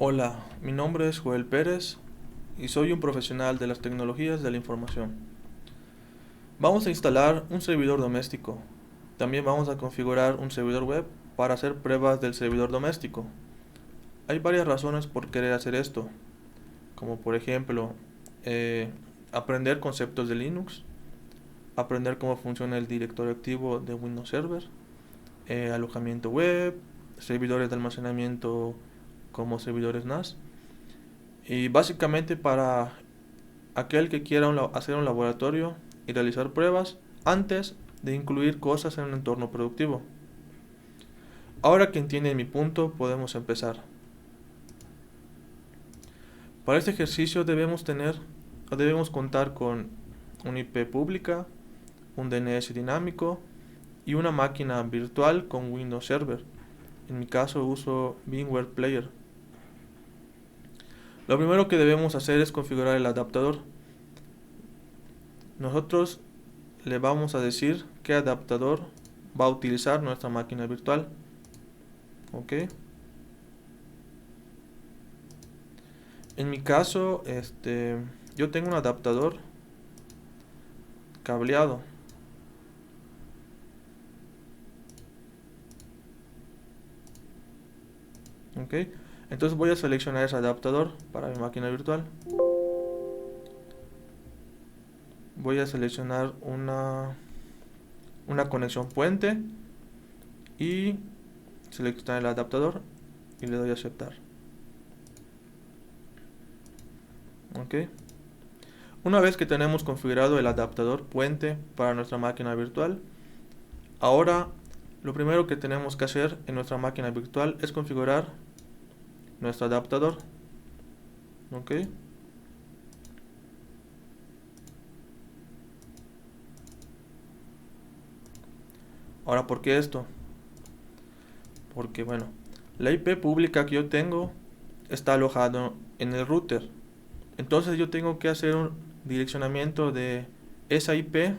Hola, mi nombre es Joel Pérez y soy un profesional de las tecnologías de la información. Vamos a instalar un servidor doméstico. También vamos a configurar un servidor web para hacer pruebas del servidor doméstico. Hay varias razones por querer hacer esto, como por ejemplo, eh, aprender conceptos de Linux, aprender cómo funciona el directorio activo de Windows Server, alojamiento web, servidores de almacenamiento como servidores NAS. Y básicamente para aquel que quiera hacer un laboratorio y realizar pruebas antes de incluir cosas en un entorno productivo. Ahora que entienden mi punto, podemos empezar. Para este ejercicio debemos contar con una IP pública, un DNS dinámico y una máquina virtual con Windows Server. En mi caso uso VMware Player. Lo primero que debemos hacer es configurar el adaptador. Nosotros le vamos a decir qué adaptador va a utilizar nuestra máquina virtual. Ok. En mi caso, yo tengo un adaptador cableado. Ok. Entonces voy a seleccionar ese adaptador para mi máquina virtual. Voy a seleccionar una conexión puente y seleccionar el adaptador y le doy a aceptar. Ok. Una vez que tenemos configurado el adaptador puente para nuestra máquina virtual, ahora lo primero que tenemos que hacer en nuestra máquina virtual es configurar nuestro adaptador. Ok. Ahora, ¿por qué esto? Porque bueno, la IP pública que yo tengo está alojado en el router. Entonces yo tengo que hacer un direccionamiento de esa IP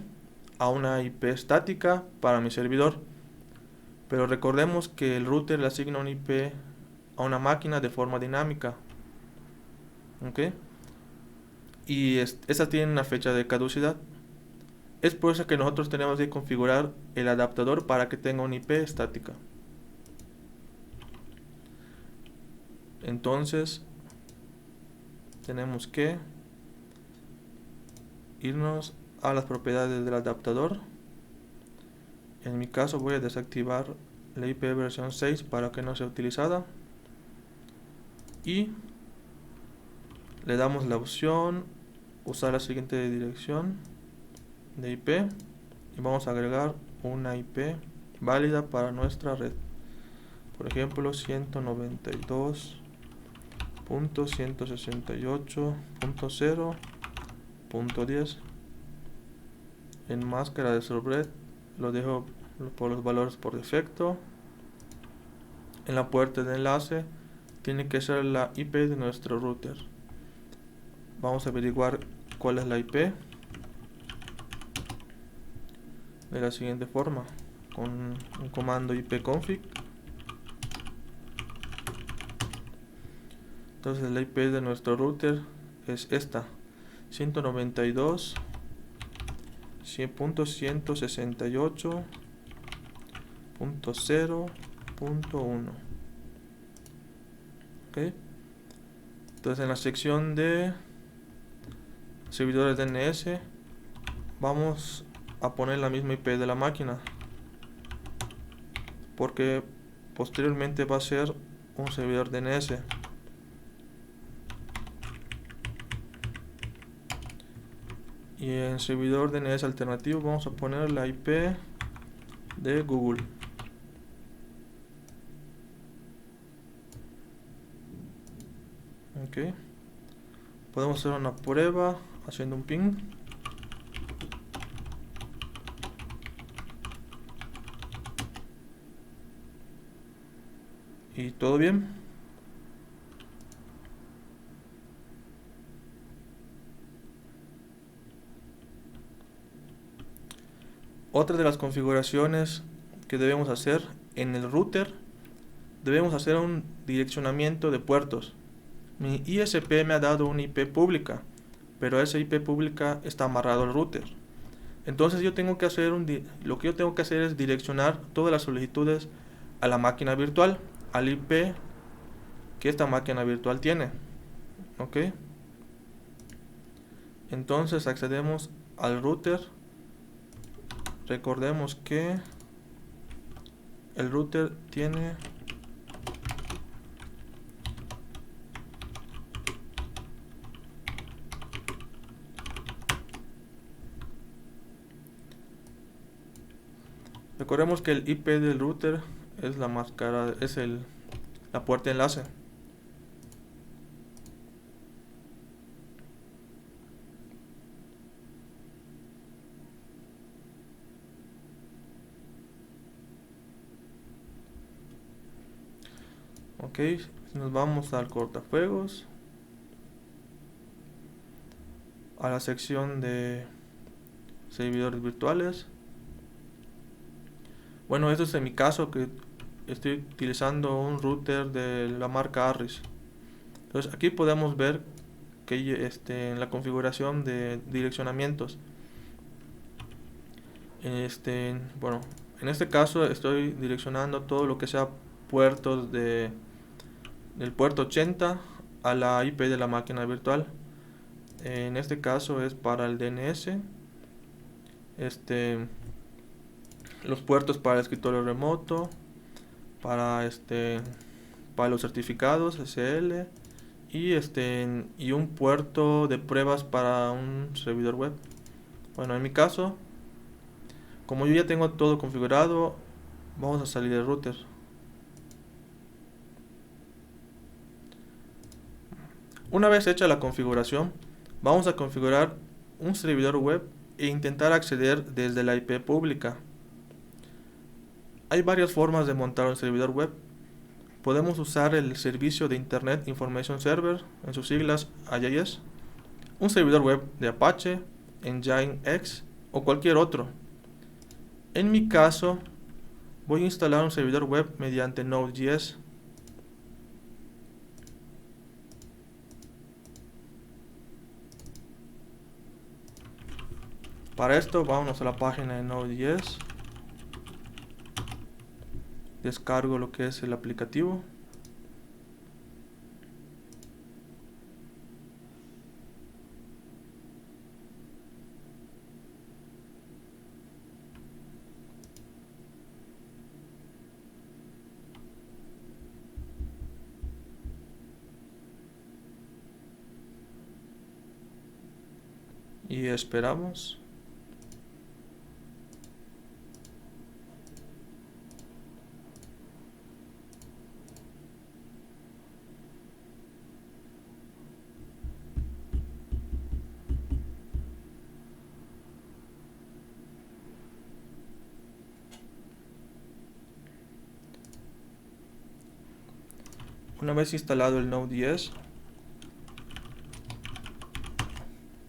a una IP estática para mi servidor. Pero recordemos que el router le asigna una IP a una máquina de forma dinámica. ¿Ok? Y esa tiene una fecha de caducidad. Es por eso que nosotros tenemos que configurar el adaptador para que tenga una IP estática. Entonces tenemos que irnos a las propiedades del adaptador. En mi caso voy a desactivar la IP versión 6 para que no sea utilizada. Y le damos la opción usar la siguiente dirección de IP. Y vamos a agregar una IP válida para nuestra red. Por ejemplo, 192.168.0.10. En máscara de subred lo dejo por los valores por defecto. En la puerta de enlace tiene que ser la IP de nuestro router. Vamos a averiguar cuál es la IP de la siguiente forma, con un comando ipconfig. Entonces la IP de nuestro router es esta: 192.168.0.1. ¿Ok? Entonces en la sección de servidores DNS vamos a poner la misma IP de la máquina, porque posteriormente va a ser un servidor DNS. Y en servidor DNS alternativo vamos a poner la IP de Google. Ok. Podemos hacer una prueba haciendo un ping. Y todo bien. Otra de las configuraciones que debemos hacer en el router, debemos hacer un direccionamiento de puertos. Mi ISP me ha dado una IP pública, pero esa IP pública está amarrado al router. Entonces yo tengo que hacer lo que yo tengo que hacer es direccionar todas las solicitudes a la máquina virtual, al IP que esta máquina virtual tiene. ¿Ok? Entonces accedemos al router. Recordemos que el router tiene recordemos que el IP del router es la máscara, es la puerta enlace. Ok, nos vamos al cortafuegos, a la sección de servidores virtuales. Bueno, esto es en mi caso que estoy utilizando un router de la marca Arris. Entonces aquí podemos ver que en la configuración de direccionamientos, bueno, en este caso estoy direccionando todo lo que sea puertos del puerto 80 a la IP de la máquina virtual. En este caso es para el DNS, los puertos para el escritorio remoto, para los certificados SL y un puerto de pruebas para un servidor web. Bueno, en mi caso, como yo ya tengo todo configurado, vamos a salir del router. Una vez hecha la configuración, vamos a configurar un servidor web e intentar acceder desde la IP pública. Hay varias formas de montar un servidor web. Podemos usar el servicio de Internet Information Server, en sus siglas IIS, un servidor web de Apache, Nginx o cualquier otro. En mi caso, voy a instalar un servidor web mediante Node.js. Para esto, vámonos a la página de Node.js. Descargo lo que es el aplicativo. Y esperamos. Una vez instalado el Node.js,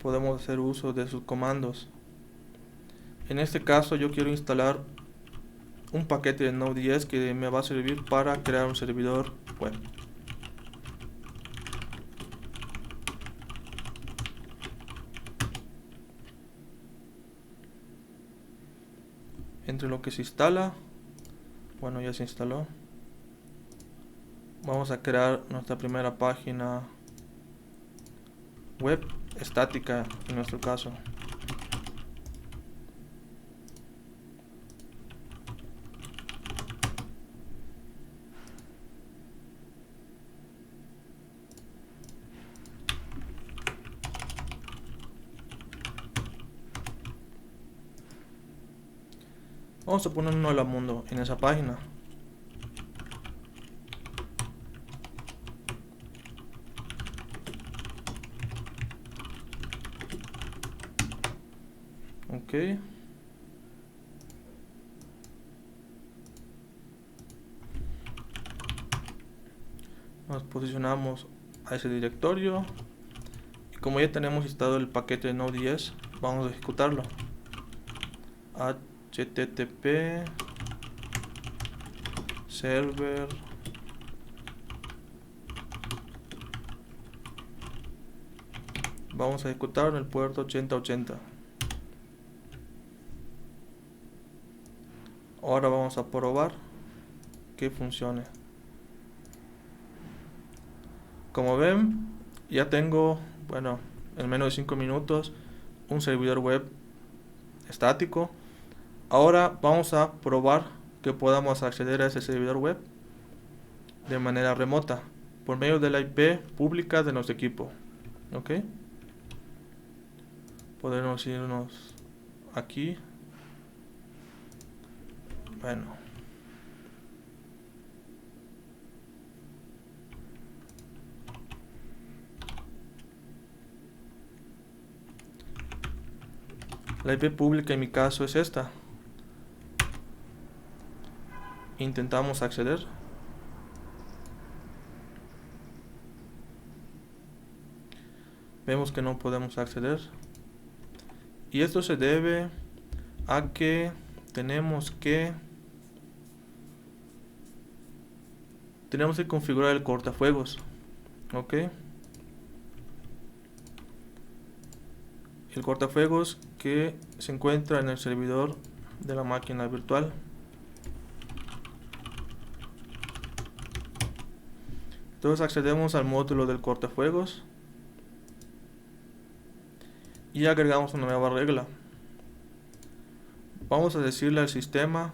podemos hacer uso de sus comandos. En este caso yo quiero instalar un paquete de Node.js que me va a servir para crear un servidor web. Entre lo que se instala, bueno, ya se instaló. Vamos a crear nuestra primera página web estática en nuestro caso. Vamos a poner un hola mundo en esa página. Ok. Nos posicionamos a ese directorio. Y como ya tenemos instalado el paquete de Node.js, vamos a ejecutarlo. HTTP server Vamos a ejecutar en el puerto 8080. Ahora vamos a probar que funcione. Como ven, ya tengo, bueno, en menos de 5 minutos, un servidor web estático. Ahora vamos a probar que podamos acceder a ese servidor web de manera remota por medio de la IP pública de nuestro equipo. ¿Ok? Podemos irnos aquí. Bueno. La IP pública en mi caso es esta. Intentamos acceder. Vemos que no podemos acceder. Y esto se debe a que tenemos que configurar el cortafuegos. ¿Ok? El cortafuegos que se encuentra en el servidor de la máquina virtual. Entonces accedemos al módulo del cortafuegos y agregamos una nueva regla. Vamos a decirle al sistema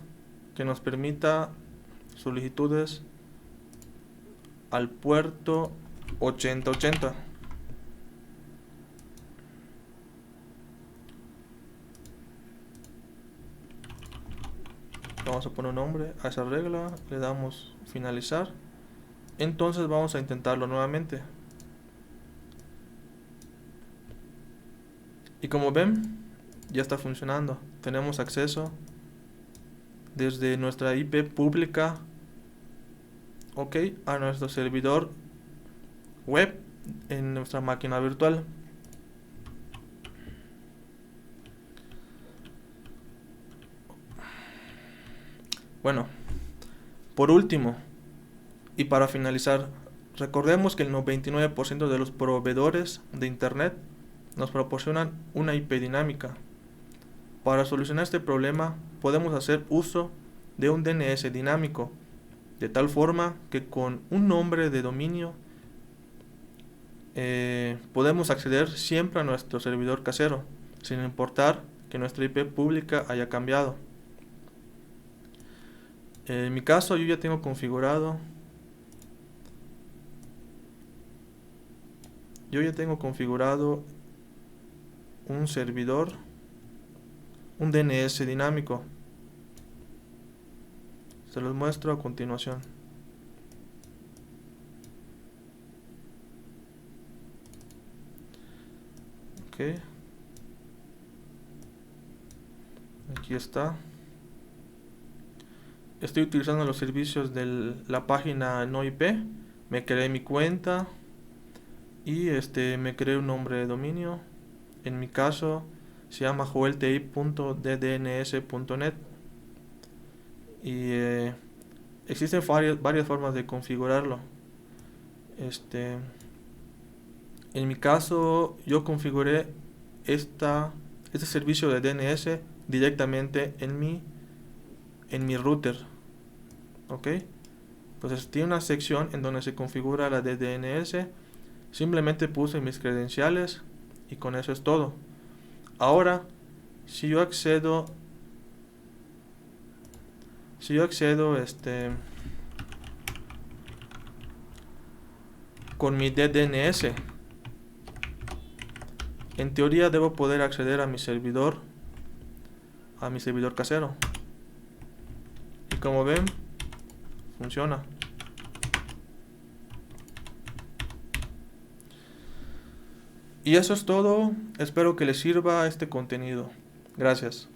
que nos permita solicitudes al puerto 8080. Vamos a poner un nombre a esa regla, le damos finalizar. Entonces vamos a intentarlo nuevamente. Y como ven, ya está funcionando. Tenemos acceso desde nuestra IP pública, ok, a nuestro servidor web en nuestra máquina virtual. Bueno, por último y para finalizar, recordemos que el 99% de los proveedores de internet nos proporcionan una IP dinámica. Para solucionar este problema podemos hacer uso de un DNS dinámico, de tal forma que con un nombre de dominio podemos acceder siempre a nuestro servidor casero, sin importar que nuestra IP pública haya cambiado. En mi caso yo ya tengo configurado un servidor, un DNS dinámico. Se los muestro a continuación. Ok. Aquí está. Estoy utilizando los servicios de la página NoIP. Me creé mi cuenta y me creé un nombre de dominio. En mi caso se llama joelti.ddns.net. Y existen varias formas de configurarlo. En mi caso yo configuré este servicio de DNS directamente en mi router. Ok, entonces tiene una sección en donde se configura la de DNS. Simplemente puse mis credenciales y con eso es todo. Ahora si yo accedo con mi DNS, en teoría debo poder acceder a mi servidor casero. Y como ven, funciona. Y eso es todo. Espero que les sirva este contenido. Gracias.